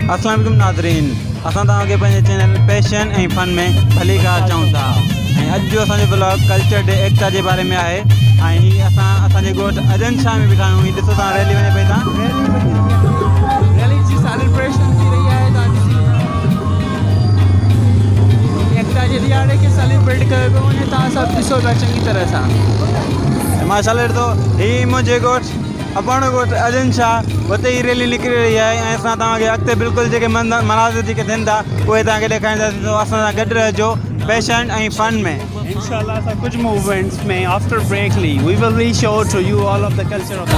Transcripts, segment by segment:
अस्सलाम वालेकुम नाज़रीन, असां तव्हांखे पंहिंजे चैनल पैशन ऐं फन में भली ॻाल्हि चऊं था। ऐं अॼु जो असांजो ब्लॉग कल्चर डे एकता जे बारे में आहे। ऐं हीअ असांजे ॻोठ अजन शाह में बीठा आहियूं। हीअ ॾिसो तव्हां रैली वञे पई था, रैली जी सेलिब्रेशन थी रही है। एकता जे ॾियारे खे सेलिब्रेट कयो पियो वञे। तव्हां सभु ॾिसो था चङी तरह सां। माशाल्लाह। ॾिसो हीअ मुंहिंजे ॻोठ अबाणो ॻोठ अजन शाह, उते ई रैली निकिरी रही आहे। ऐं असां तव्हांखे अॻिते बिल्कुलु जेके मनाज़िर जेके थियनि था उहे तव्हांखे ॾेखारींदासीं। तो असां सां गॾु रहिजो पैशन ऐं फन में। इंशाल्लाह असां कुछ मूवमेंट्स में आफ्टर ब्रेक ली we will reshow to you all of the culture of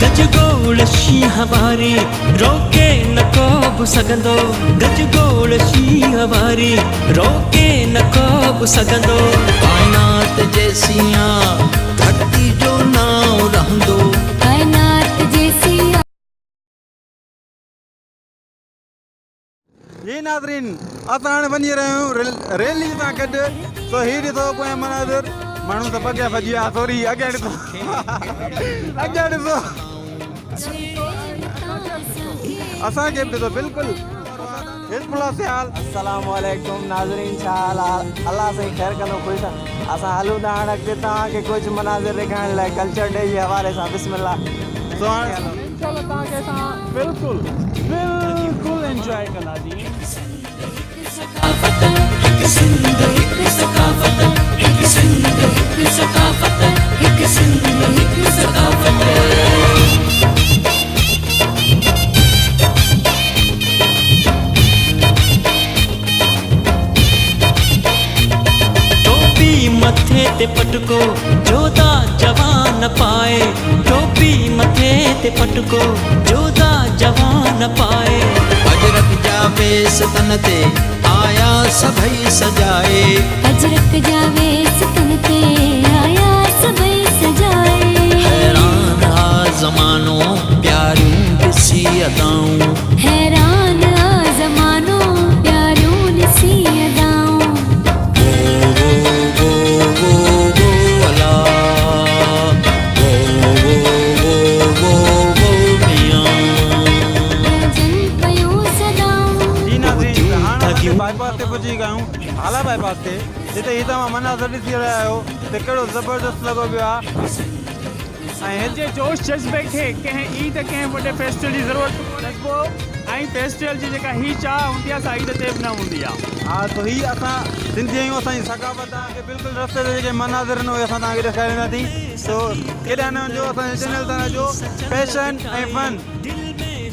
गजगोड़ शींह वारी रोके न को बि सघंदो। गजगोड़ शींह वारी रोके न को बि सघंदो। कायनात जैसिया धरती जो नाव रहंदो। कायनात जैसिया। जी नाज़रीन, असां हाणे वञी रहिया आहियूं रैली सां गॾु। तो हीअ ॾिसो पोयां मनाज़िर, माण्हू त पॻिया भॼी विया। सॉरी, अॻियां ॾिसो अॻियां ॾिसो असांखे बि ॾिसो बिल्कुलु हिज़्बुल्लाह से हाल। अस्सलाम वालेकुम नाज़रीन, छा हाल आहे? अल्लाह साईं ख़ैर कंदो, ख़ुशि आहे। असां हलूं था हाणे अॻिते तव्हांखे कुझु मनाज़िर ॾेखारण लाइ कल्चर डे जे हवाले सां। बिस्मिल्लाह। तो हाणे इंशाल्लाह तव्हांखे असां बिल्कुलु एंजॉय कंदासीं। मथे ते पटको जोधा जवान पाए। टोपी मथे ते पटको जोधा जवान पाए। अजरक जा वेस तन ते आया सभई सजाए। अजरक जा वेस तन ते आया सभई सजाए। हैरान आ ज़मानो प्यारियूं ॾिसी अदाऊं। हैरान आ ज़मानो प्यारियूं ॾिसी अदाऊं। बाईपास ते पहुची विया आहियूं, आला बाईपास ते, जिते हीअ तव्हां मनाज़िर ॾिसी रहिया आहियो त कहिड़ो ज़बरदस्त लॻो पियो आहे। ऐं हिते जोश जज़्बे खे कंहिं ईद कंहिं वॾे फेस्टिवल जी ज़रूरत कोन्हे। ऐं फेस्टिवल जी जेका हीअ चाह हूंदी आहे सा ईद ते बि न हूंदी आहे। हा, तो हीअ असां सिंधी आहियूं, असांजी सकाफ़त तव्हांखे बिल्कुलु रस्ते ते जेके मनाज़िर आहिनि उहे असां तव्हांखे ॾेखारींदासीं। तो केॾा न वञो, असांजे चैनल तां जो पैशन ऐं फन।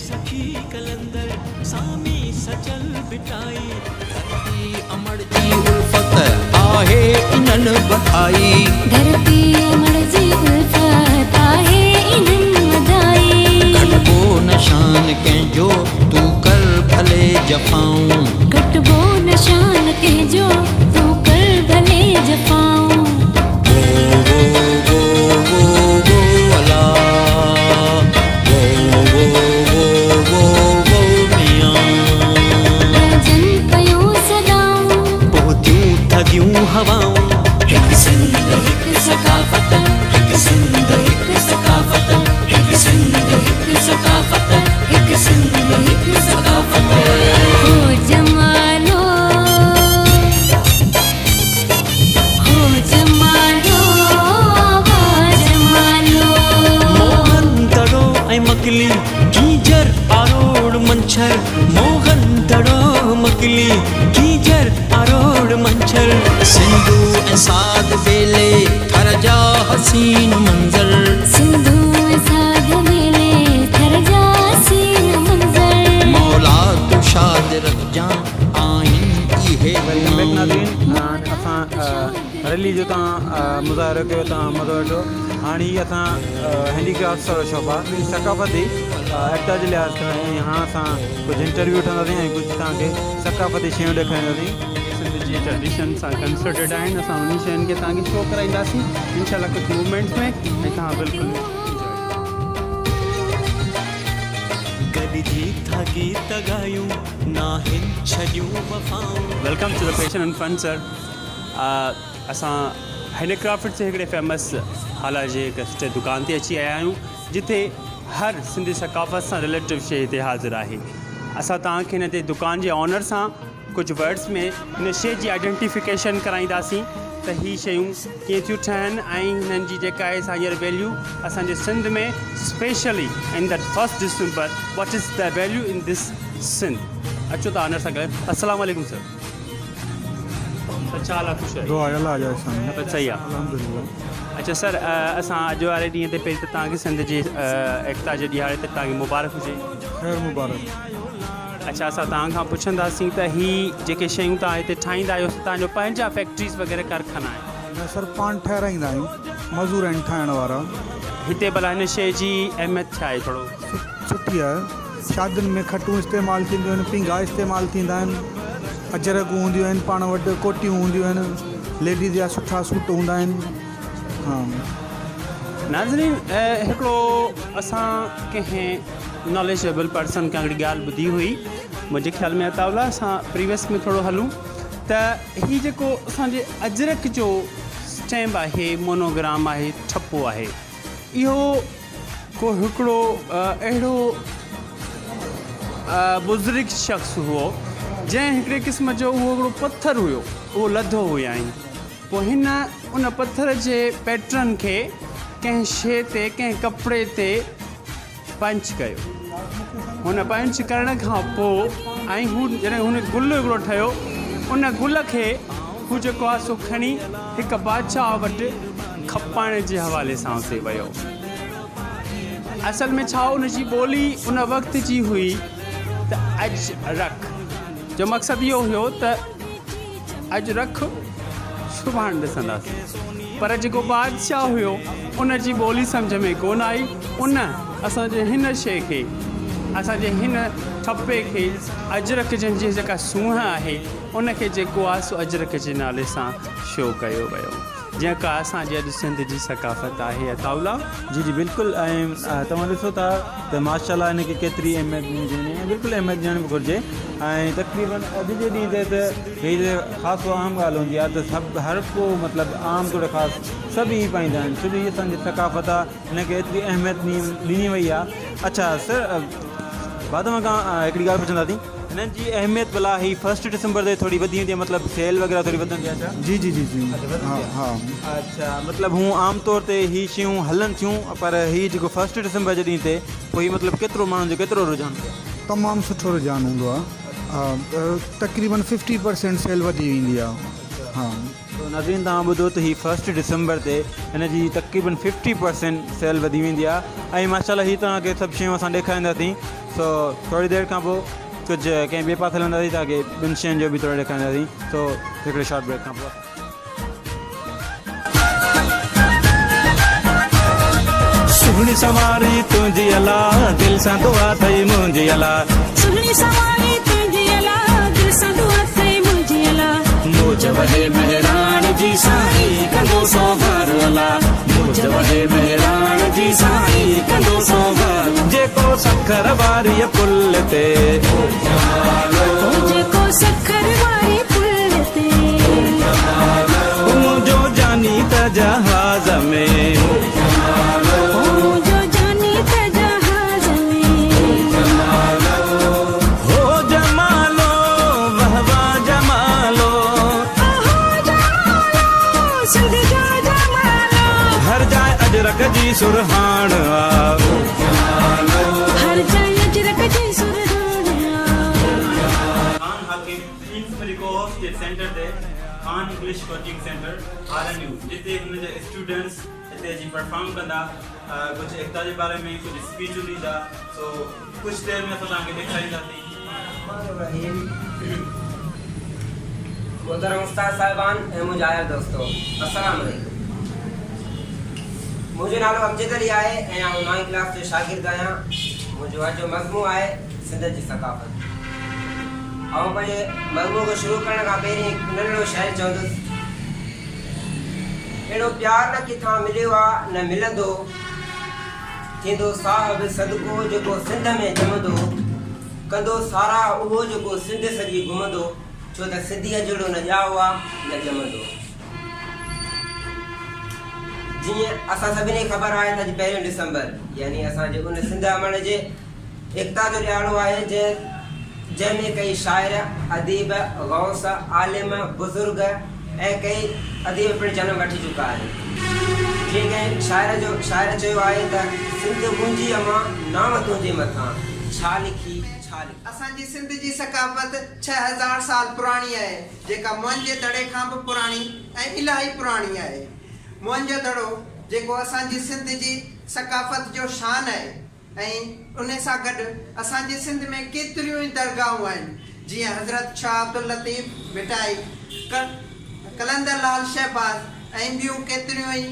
सखी कलंदर सामी सचल बिटाई। धरती अमर जी उल्फत आहे इन्हनि बधाई। धरती अमर जी उल्फत आहे इन्हनि बधाई। कटबो निशान कंहिंजो तूं कर भले जफ़ाऊं। कटबो निशान कंहिंजो तूं कर भले जफ़ाऊं। हवाऊं हिक सिंध हिक सकाफ़त। हिक सिंध हिक सकाफ़त। हिक सिंध हिक सकाफ़त। हिक सिंध हिक सकाफ़त। हो जमालो जमालो। मोहन दड़ो ऐं मकली गीजर आरोड़ मंछर। मोहन दड़ो मकली गीजर आरोड़ मंछर। सिंधु ऐं साध बेले थर जा हसीन मंज़र। सिंधु ऐं साध बेले थर जा हसीन मंज़र। मौला तू शाद रखजां आहिनि इहे नाज़रीन, असां रैली जो तव्हां मुज़ाहिरो कयो, तव्हां मज़ो वठो। हाणे हीअ असां हैंडीक्राफ्ट वारो शॉप आहे, सकाफ़ती एकता जे लिहाज़ खां। ऐं हाणे असां कुझु इंटरव्यू वठंदासीं ऐं कुझु तव्हांखे सकाफ़ती शयूं ॾेखारींदासीं। सिंध जी ट्रेडिशन सां कंसर्टेड आहिनि। असां उन शयुनि खे तव्हांखे शो कराईंदासीं इंशाल्लाह कुझु मूवमेंट्स में। ऐं तव्हां बिल्कुलु welcome to the passion and fun sir. असां हैंडीक्राफ्ट से हिकिड़े फेमस हाला जे हिकु सुठे दुकान ते अची आया आहियूं जिथे हर सिंधी सकाफ़त सां रिलेटिव शइ हिते हाज़िर आहे। असां तव्हांखे हिन ते दुकान जे ऑनर सां कुझु वर्ड्स में हिन शइ जी आइडेंटिफिकेशन कराईंदासीं त ही शयूं कीअं थियूं ठहनि ऐं हिननि जी जेका आहे सा हींअर वैल्यू असांजे सिंध में specially in the 1 December what is the value in this Sindh. अचो त ऑनर सां ॻाल्हायो। अस्सलाम वालेकुम सर। छा हाल आहे? ख़ुशि आहे? सही आहे अल्हम्दुलिल्लाह। अच्छा सर, असां अॼु वारे ॾींहं ते पहिरीं त तव्हांखे सिंध जे एकता जे ॾियारे ते तव्हांखे मुबारक हुजे। ख़ैर मुबारक। अच्छा, असां तव्हां खां पुछंदासीं त ही जेके शयूं तव्हां हिते ठाहींदा आहियो तव्हांजो पंहिंजा फैक्ट्रीज़ वग़ैरह कारखाना आहिनि? न सर, पाण ठाहिराईंदा आहियूं, मज़दूर आहिनि ठाहिण वारा। हिते भला हिन शइ जी अहमियत छा आहे? थोरो सुठी आहे। शादियुनि में खटूं इस्तेमालु थींदियूं आहिनि, पिंगा इस्तेमालु थींदा आहिनि, अजरक हूंदियूं आहिनि, पाण वटि कोटियूं हूंदियूं आहिनि, लेडीज़ जा सुठा सूट हूंदा आहिनि। हा नाज़रीन, हिकिड़ो असां कंहिं नॉलेजेबल पर्सन खां हिकिड़ी ॻाल्हि ॿुधी हुई, मुंहिंजे ख़्याल में अतावला असां प्रीवियस में थोरो हलूं त हीउ जेको असांजे अजरक जो स्टैम्प आहे, मोनोग्राम आहे, ठपो आहे, इहो को हिकिड़ो अहिड़ो बुज़ुर्ग शख़्स हुओ जंहिं हिकिड़े क़िस्म जो उहो हिकिड़ो पथर हुयो, उहो लधो हुया आहिनि। पोइ हिन उन पथर जे पैटर्न खे कंहिं शइ ते, कंहिं कपिड़े ते पंच कयो। हुन पंच करण खां पोइ ऐं हू जॾहिं हुन गुल हिकिड़ो ठहियो, उन गुल खे हू जेको आहे सो खणी हिकु बादशाह वटि खपाइण जे हवाले सां उते वियो। असल में छा उनजी ॿोली उन वक़्त जी हुई त अजरक जो मक़सदु इहो हुयो त अजरक सुभाणे ॾिसंदासीं, पर जेको बादशाह हुयो उन जी ॿोली सम्झ में कोन आई। उन असांजे हिन शइ खे, असांजे हिन ठपे खे अजरक जंहिंजी जेका सूंहं आहे उनखे जेको आहे सो अजरक जे नाले सां शो कयो वियो, जेका असांजी अॼु सिंध जी सकाफ़त आहे। अताउला जी जी बिल्कुलु। ऐं तव्हां ॾिसो था त माशाल्लाह हिनखे केतिरी अहमियत ॾिनी वञे, बिल्कुलु अहमियत ॾियण बि घुरिजे। ऐं तक़रीबन अॼु जे ॾींहं ते त हीअ ख़ासि अहम ॻाल्हि हूंदी आहे त सभु हर को मतिलबु आम तौर ख़ासि सभु ई पाईंदा आहिनि, छो जो हीअ असांजी सकाफ़त आहे, हिनखे एतिरी अहमियत ॾिनी वई आहे। अच्छा सर, बाद में खां हिकिड़ी ॻाल्हि पुछंदासीं, हिननि जी अहमियत भला ही 1 डिसंबर ते थोरी वधी वेंदी आहे, मतिलबु सेल वग़ैरह थोरी वधंदी आहे छा? जी जी जी जी हा हा। अच्छा, मतिलबु हूअं आम तौर ते हीअ शयूं हलनि थियूं, पर हीअ जेको 1 डिसंबर जे ॾींहं ते पोइ मतिलबु केतिरो माण्हुनि जो केतिरो रुझान? तमामु सुठो रुझान हूंदो आहे। तक़रीबन 50% सेल वधी वेंदी आहे। हा, नाज़रीन तव्हां ॿुधो त हीअ 1 डिसंबर ते हिन जी तक़रीबन 50% सेल वधी वेंदी आहे। ऐं माशाल्लाह हीअ तव्हांखे सभु शयूं असां ॾेखारींदासीं। सो थोरी देरि खां पोइ कुझु कंहिं ॿिए पासे हलंदासीं तव्हांखे ॿिनि शयुनि जो बि थोरो ॾेखारींदासीं। सो हिकिड़े शॉर्ट ब्रेक खां पोइ सुहिणी सवारी तुंहिंजी अला, दिलि सां दुआ अथई मुंहिंजी अला। सुहिणी सवारी तुंहिंजी अला, दिलि सां दुआ अथई मुंहिंजी अला। मुझ वॾे महिराण जी साईं कंदो सोगर अला, मुझ वॾे महिराण जी साईं कंदो सोगर। जेको सखर वारी पुल ते, जेको सखर वारी पुल ते, मुंहिंजो जानी त जहाज़ में, मुंहिंजो जानी त जहाज़ में। हो जमालो वाह वाह जमालो, सिंध जो जमालो, हर जाए अजरक जी सुरहाण आ, हर जाए अजरक जी सुरहाण आ। खान हाकिम क्वींसबरी को होस्टेड सेंटर ते Khan English coaching centre RNU, जिते हुनजा स्टूडेंट्स हिते अची परफॉर्म कंदा, कुझु एकता जे बारे में कुझु स्पीचूं ॾींदा। सो कुझु देरि में असां तव्हांखे ॾेखारींदासीं। मोहतरम उस्ताद साहिबान ऐं मुंहिंजा आयल दोस्तो, अस्सलाम वालेकुम। मुंहिंजो नालो अमजद अली आहे ऐं आउं 9वीं क्लास जो शागिर्दु आहियां। मुंहिंजो अॼु जो मज़मू आहे सिंध जी सकाफ़त। आउं पंहिंजे मज़मू खे शुरू करण खां पहिरीं हिकु नंढिड़ो शाइर चवंदुसि। अहिड़ो प्यारु न किथां मिलियो आहे न मिलंदो, थींदो साहिब सदको जेको सिंध में जमंदो। कंदो सारा उहो जेको सिंध सॼी घुमंदो छो त सिंधीअ जहिड़ो न ॼाओ आहे न ॼमंदो। जीअं असां सभिनी खे ख़बर आहे त अॼु 1 डिसंबर यानी असांजे उन सिंध अमण जे एकता जो ॾियारो आहे जंहिंमें कई शाइर अदीब गौस आलिम बुज़ुर्ग ऐं कई अदीब पिणु जनम वठी चुका आहिनि। जीअं कंहिं शाइर चयो आहे त सिंध मुंहिंजी अमां नाम तुंहिंजे मथां छा लिखी छा लिखी। असांजी सिंध जी सकाफ़त 6000 साल पुराणी आहे जेका मुंहं जे दड़े खां बि पुराणी ऐं इलाही पुराणी आहे। मुंहं जो दड़ो जेको असांजी सिंध जी सकाफ़त जो शान आहे ऐं उन सां गॾु असांजी सिंध में केतिरियूं ई दरगाहूं आहिनि जीअं हज़रत शाह अब्दुल लतीफ़ भिटाई कलंदर लाल शहबाज़ ऐं ॿियूं केतिरियूं ई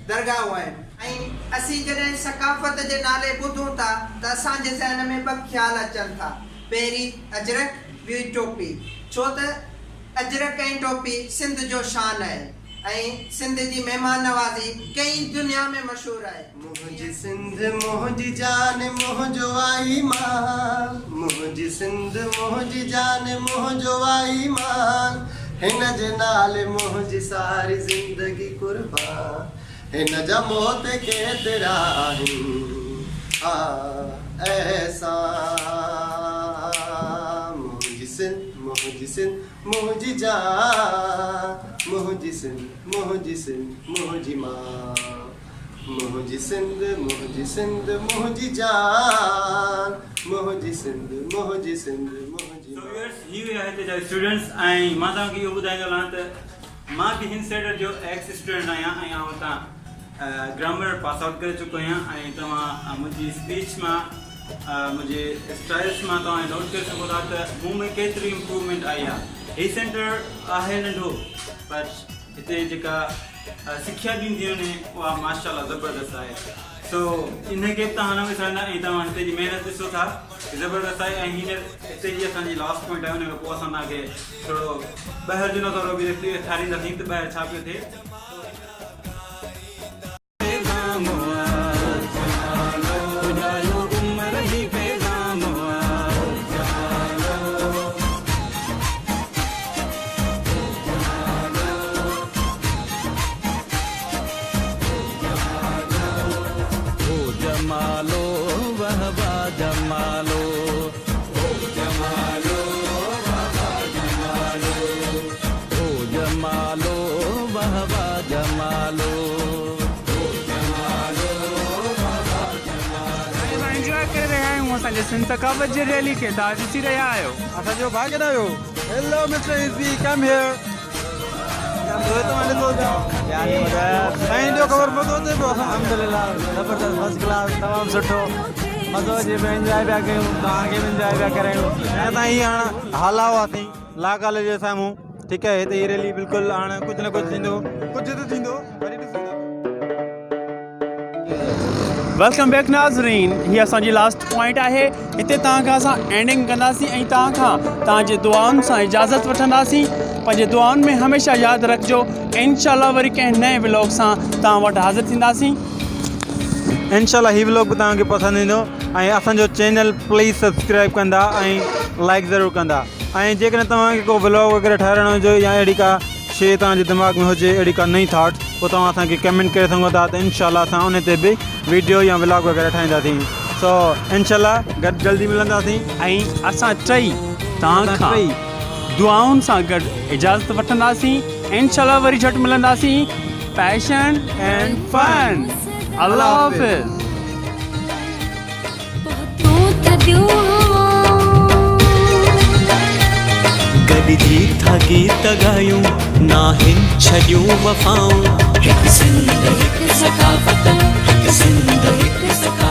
दरगाहूं आहिनि। ऐं असीं जॾहिं सकाफ़त जे नाले ॿुधूं था त असांजे ज़हन में ॿ ख़्याल अचनि था। पहिरीं अजरक ॿी टोपी, छो त अजरक ऐं टोपी सिंध जो शान आहे ऐं सिंध जी महिमान नवाज़ी कई दुनिया में मशहूर आहे। मुंहिंजी सिंध मुंहिंजी जान मुंहिंजो ईमान, मुंहिंजी सिंध मुंहिंजी जान मुंहिंजो ईमान, हिन जे नाले मुंहिंजी सारी ज़िंदगी कुर्बान, हिन जा मौत केतिरा आहिनि ऐसा। मुंहिंजी सिंध मुंहिंजी सिंध मुंहिंजी जान, मुंहिंजी सिंध मुंहिंजी सिंध मुंहिंजी मां, मुंहिंजी सिंध मुंहिंजी सिंध मुंहिंजी जान, मुंहिंजी सिंध मुंहिंजी सिंध मुंहिंजी मां। ही हुया हिते जा स्टूडेंट्स ऐं मां तव्हांखे इहो ॿुधाईंदो हलां त मां बि हिन सेटर जो एक्स स्टूडेंट आहियां ऐं आउं हुतां ग्रामर पास आउट करे चुको आहियां ऐं तव्हां मुंहिंजी स्पीच मां मुंहिंजे स्टाइल्स मां तव्हां नोट करे सघो था त मूं में केतिरी इम्प्रूवमेंट आई आहे। हीउ सेंटर आहे नंढो पर हिते जेका सिख्या ॾींदियूं आहिनि उहा माशाअल्लाह ज़बरदस्त आहे। सो इनखे बि तव्हां न विसरंदा ऐं तव्हां हिते जी महिनत ॾिसो था ज़बरदस्त आहे। ऐं हींअर हिते जी असांजी लास्ट पॉइंट आहे, हुन खां पोइ असां तव्हांखे थोरो ॿाहिरि जो नज़ारो बि ठारींदासीं त ॿाहिरि छा पियो थिए। जमालो वहबा जमालो, ओ जमालो वहबा जमालो, ओ जमालो वहबा जमालो, ओ जमालो वहबा जमालो। एंजॉय करे रहिया आहियूं असांजे सिंध सकाफ़त जी रैली खे तव्हां ॾिसी रहिया आहियो। असांजो भाउ केॾा आहियो? Hello mister easy come here. ख़बर पतो अचे पियो अल्हम्दुलिल्लाह ज़बरदस्त फर्स्ट क्लास तमामु सुठो मज़ो अचे पियो। इंजॉय पिया कयूं, तव्हांखे बि इंजॉय पिया करायूं। ऐं असां हीअं हाणे हाला हुआसीं ला कॉलेज जे साम्हूं, ठीकु आहे। हिते हीअ रैली बिल्कुलु हाणे कुझु न कुझु थींदो, कुझु त थींदो, वरी ॾिसूं था। वेलकम बैक नाज़रीन, हीअ असांजी लास्ट पॉइंट आहे। हिते तव्हांखां असां एंडिंग कंदासीं ऐं तव्हांजे दुआउनि सां इजाज़त वठंदासीं। पंहिंजे दुआउनि में हमेशह यादि रखिजो। इंशाल्लाह वरी कंहिं नए व्लॉग सां तव्हां वटि हाज़िर थींदासीं। इंशाल्लाह हीउ व्लॉग बि तव्हांखे पसंदि ईंदो ऐं असांजो चैनल प्लीज़ सब्सक्राइब कंदा ऐं लाइक ज़रूरु कंदा। ऐं जेकॾहिं तव्हांखे को व्लॉग वग़ैरह ठाहिराइणो हुजे या अहिड़ी का शइ तव्हांजे दिमाग़ में हुजे, अहिड़ी का नई थाट, पोइ तव्हां असांखे कमेंट करे सघो था त इंशाल्लाह असां उन ते बि वीडियो या व्लॉग वग़ैरह ठाहींदासीं। सो इंशाल्लाह गॾु जल्दी मिलंदासीं ऐं असां टई तव्हांखां दुआउनि सां गॾु इजाज़त वठंदासीं। इंशाल्लाह वरी झटि मिलंदासीं। Passion and fun. अल्लाह हाफ़िज़। गॾिजी था गीत ॻायूं नाहिनि छॾियूं वफ़ाऊं। हिकु सिंध हिकु सकाफ़त, हिकु सिंध हिकु सकाफ़त।